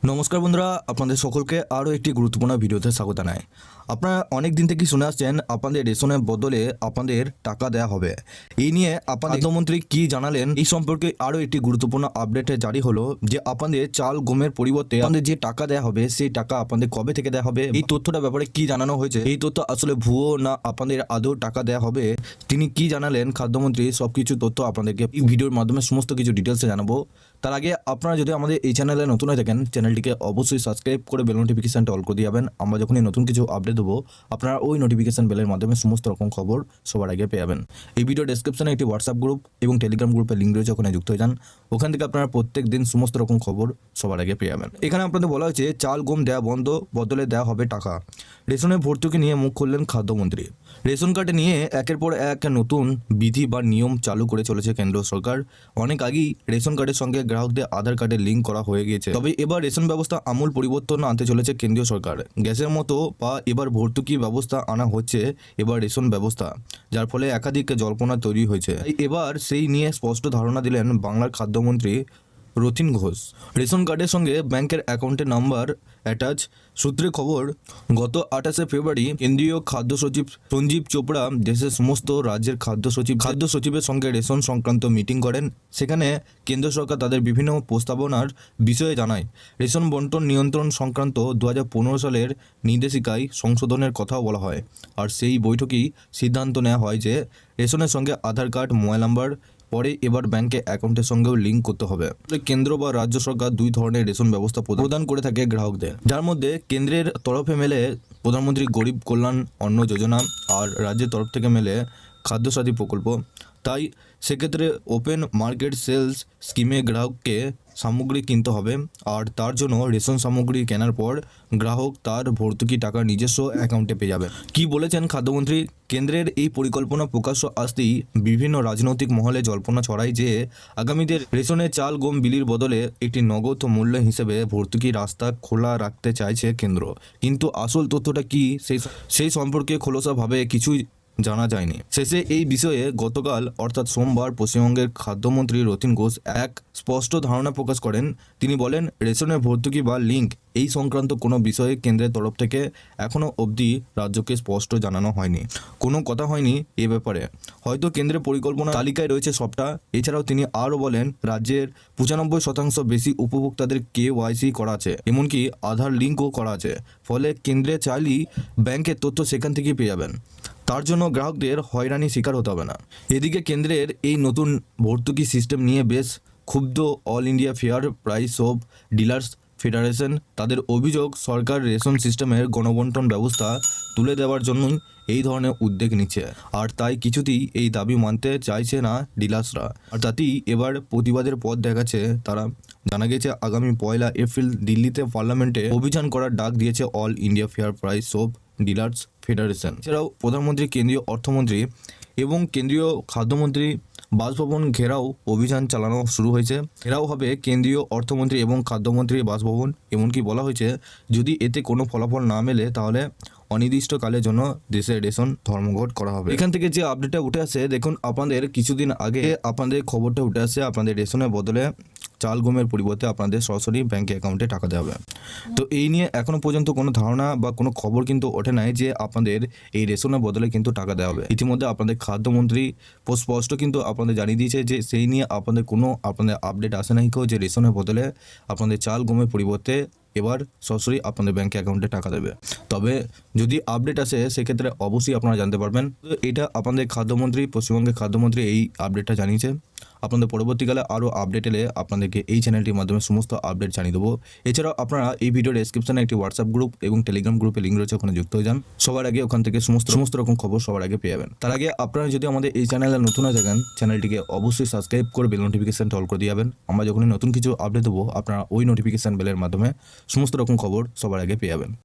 নমস্কার বন্ধুরা, আপনাদের সকলকে আরও একটি গুরুত্বপূর্ণ ভিডিওতে স্বাগত জানাই। আপনারা অনেক দিন থেকে শুনে আসছেন আপনাদের রেশনের বদলে আপনাদের টাকা দেওয়া হবে। এই নিয়ে আপনাদের খাদ্যমন্ত্রী কি জানালেন এই সম্পর্কে আরও একটি গুরুত্বপূর্ণ আপডেট জারি হলো যে আপনাদের চাল গমের পরিবর্তে আপনাদের যে টাকা দেওয়া হবে সেই টাকা আপনাদের কবে থেকে দেওয়া হবে, এই তথ্যটা ব্যাপারে কি জানানো হয়েছে, এই তথ্য আসলে ভুয়ো না আপনাদের আদৌ টাকা দেওয়া হবে, তিনি কি জানালেন খাদ্যমন্ত্রী, সবকিছু তথ্য আপনাদেরকে এই ভিডিওর মাধ্যমে সমস্ত কিছু ডিটেলসে জানাবো। তার আগে আপনারা যদি আমাদের এই চ্যানেলে নতুন হয়ে থাকেন, চ্যানেলটিকে অবশ্যই সাবস্ক্রাইব করে বেল নোটিফিকেশনটা অল করে দিয়ে যাবেন। আমরা যখনই নতুন কিছু আপডেট দেবো আপনারা ওই নোটিফিকেশন বেলের মাধ্যমে সমস্ত রকম খবর সবার আগে পেয়ে যাবেন। এই ভিডিও ডেসক্রিপশনে একটি হোয়াটসঅ্যাপ গ্রুপ এবং টেলিগ্রাম গ্রুপের লিঙ্ক রয়েছে, ওখানে যুক্ত হয়ে যান। ওখান থেকে আপনারা প্রত্যেক দিন সমস্ত রকম খবর সবার আগে পেয়ে যাবেন। এখানে আপনাদের বলা হয়েছে চাল গম দেওয়া বন্ধ, বদলে দেওয়া হবে টাকা। রেশনের ভর্তুকি নিয়ে মুখ খুললেন খাদ্যমন্ত্রী। রেশন কার্ডে নিয়ে একের পর এক নতুন বিধি বা নিয়ম চালু করে চলেছে কেন্দ্র সরকার। অনেক আগেই রেশন কার্ডের সঙ্গে গ্রাহকদের আধার কার্ডের লিঙ্ক করা হয়ে গিয়েছে। তবে এবার রেশন ব্যবস্থা আমূল পরিবর্তন আনতে চলেছে কেন্দ্রীয় সরকার। গ্যাসের মতো বা এবার ভর্তুকি ব্যবস্থা আনা হচ্ছে এবার রেশন ব্যবস্থা, যার ফলে একাধিক জল্পনা তৈরি হয়েছে। এবার সেই নিয়ে স্পষ্ট ধারণা দিলেন বাংলার খাদ্যমন্ত্রী রথীন ঘোষ। রেশন কার্ডের সঙ্গে ব্যাংকের অ্যাকাউন্টের নাম্বার অ্যাটাচ। সূত্রে খবর, গত 28শে ফেব্রুয়ারি কেন্দ্রীয় খাদ্য সচিব সঞ্জীব চোপড়া দেশের সমস্ত রাজ্যের খাদ্য সচিবের সঙ্গে রেশন সংক্রান্ত মিটিং করেন। সেখানে কেন্দ্র সরকার তাদের বিভিন্ন প্রস্তাবনার বিষয়ে জানায়। রেশন বন্টন নিয়ন্ত্রণ সংক্রান্ত 2015 সালের নির্দেশিকায় সংশোধনের কথাও বলা হয়। আর সেই বৈঠকেই সিদ্ধান্ত নেওয়া হয় যে রেশনের সঙ্গে আধার কার্ড, মোবাইল নাম্বার পরে এবার ব্যাংকে অ্যাকাউন্টের সঙ্গেও লিঙ্ক করতে হবে। কেন্দ্র বা রাজ্য সরকার দুই ধরনের রেশন ব্যবস্থা প্রদান করে থাকে গ্রাহকদের, যার মধ্যে কেন্দ্রের তরফে মেলে প্রধানমন্ত্রী গরিব কল্যাণ অন্ন যোজনা আর রাজ্যের তরফ থেকে মেলে খাদ্যসাথী প্রকল্প। তাই সেক্ষেত্রে ওপেন মার্কেট সেলস স্কিমে গ্রাহককে সামগ্রী কিনতে হবে, আর তার জন্য রেশন সামগ্রী কেনার পর গ্রাহক তার ভর্তুকি টাকা নিজস্ব অ্যাকাউন্টে পেয়ে যাবে। কি বলেছেন খাদ্যমন্ত্রী? কেন্দ্রের এই পরিকল্পনা প্রকাশ্য আসতেই বিভিন্ন রাজনৈতিক মহলে জল্পনা ছড়ায় যে আগামীদের রেশনে চাল গম বিলির বদলে একটি নগদ মূল্য হিসেবে ভর্তুকি রাস্তা খোলা রাখতে চাইছে কেন্দ্র। কিন্তু আসল তথ্যটা কি সেই সম্পর্কে খোলসাভাবে কিছুই জানা যায়নি। শেষে এই বিষয়ে গতকাল অর্থাৎ সোমবার পশ্চিমবঙ্গের খাদ্যমন্ত্রী রথীন ঘোষ এক স্পষ্ট ধারণা প্রকাশ করেন। তিনি বলেন, রেশনের ভর্তুকি বা লিঙ্ক এই সংক্রান্ত কোনো বিষয়ে কেন্দ্রের তরফ থেকে এখনও অবধি রাজ্যকে স্পষ্ট জানানো হয়নি, কোনো কথা হয়নি এ ব্যাপারে। হয়তো কেন্দ্রের পরিকল্পনা তালিকায় রয়েছে সবটা। এছাড়াও তিনি আরও বলেন, রাজ্যের 95% বেশি উপভোক্তাদের KYC করা আছে, এমনকি আধার লিঙ্কও করা আছে। ফলে কেন্দ্রে চাইলেই ব্যাংকের তথ্য সেখান থেকেই পেয়ে যাবেন। তার জন্য গ্রাহকদের হয়রানি শিকার হতে হবে না। এদিকে কেন্দ্রের এই নতুন ভর্তুকি সিস্টেম নিয়ে বেশ ক্ষুব্ধ all India fair price of dealers federation. তাদের অভিযোগ, সরকার রেশন সিস্টেমের গণবন্টন ব্যবস্থা তুলে দেওয়ার জন্যই এই ধরনের উদ্যোগ নিচ্ছে, আর তাই কিছুতেই এই দাবি মানতে চাইছে না ডিলার্সরা। আর তাতেই এবার প্রতিবাদের পথ দেখাচ্ছে তারা। জানা গেছে আগামী 1 এপ্রিল দিল্লিতে পার্লামেন্টে অভিযান করার ডাক দিয়েছে all India fair price of dealers federation. এছাড়াও প্রধানমন্ত্রী, কেন্দ্রীয় অর্থমন্ত্রী এবং কেন্দ্রীয় খাদ্যমন্ত্রী বাসভবন ঘেরাও অভিযান চালানো শুরু হয়েছে। ঘেরাও হবে কেন্দ্রীয় অর্থমন্ত্রী এবং খাদ্যমন্ত্রীর বাসভবন। এমনকি বলা হয়েছে যদি এতে কোনো ফলাফল না মেলে তাহলে অনির্দিষ্টকালের জন্য দেশের রেশন ধর্মঘট করা হবে। এখান থেকে যে আপডেটটা উঠে আসে, দেখুন আপনাদের কিছুদিন আগে আপনাদের খবরটা উঠে আসে আপনাদের রেশনের বদলে চাল গমের পরিবর্তে আপনাদের সরাসরি ব্যাংকে অ্যাকাউন্টে টাকা দেওয়া হবে। তো এই নিয়ে এখনো পর্যন্ত কোনো ধারণা বা কোনো খবর কিন্তু ওঠে নাই যে আপনাদের এই রেশনের বদলে কিন্তু টাকা দেওয়া হবে। ইতিমধ্যে আপনাদের খাদ্যমন্ত্রী স্পষ্ট কিন্তু আপনাদের জানিয়ে দিয়েছে যে সেই নিয়ে আপনাদের আপডেট আসে নাই কেউ যে রেশনের বদলে আপনাদের চাল গমের পরিবর্তে এবার সরাসরি আপনাদের ব্যাংকে অ্যাকাউন্টে টাকা দেবে। তবে যদি আপডেট আসে সেক্ষেত্রে অবশ্যই আপনারা জানতে পারবেন। এটা আপনাদের খাদ্যমন্ত্রী, পশ্চিমবঙ্গের খাদ্যমন্ত্রী এই আপডেটটা জানিয়েছে। আপনাদের পরবর্তীকালে আরও আপডেট এলে আপনাদেরকে এই চ্যানেলটির মাধ্যমে সমস্ত আপডেট জানিয়ে দেবো। এছাড়াও আপনারা এই ভিডিও ডেসক্রিপশনে একটি হোয়াটসঅ্যাপ গ্রুপ এবং টেলিগ্রাম গ্রুপে লিঙ্ক রয়েছে, ওখানে যুক্ত হয়ে যান। সবার আগে ওখান থেকে সমস্ত রকম খবর সবার আগে পেয়ে যাবেন। তার আগে আপনারা যদি আমাদের এই চ্যানেলে নতুন হয়ে থাকেন, চ্যানেলটিকে অবশ্যই সাবস্ক্রাইব করে বেল নোটিফিকেশনটা অল করে দিয়ে যাবেন। আমরা যখনই নতুন কিছু আপডেট দেবো আপনারা ওই নোটিফিকেশন বেলের মাধ্যমে সমস্ত রকম খবর সবার আগে পেয়ে যাবেন।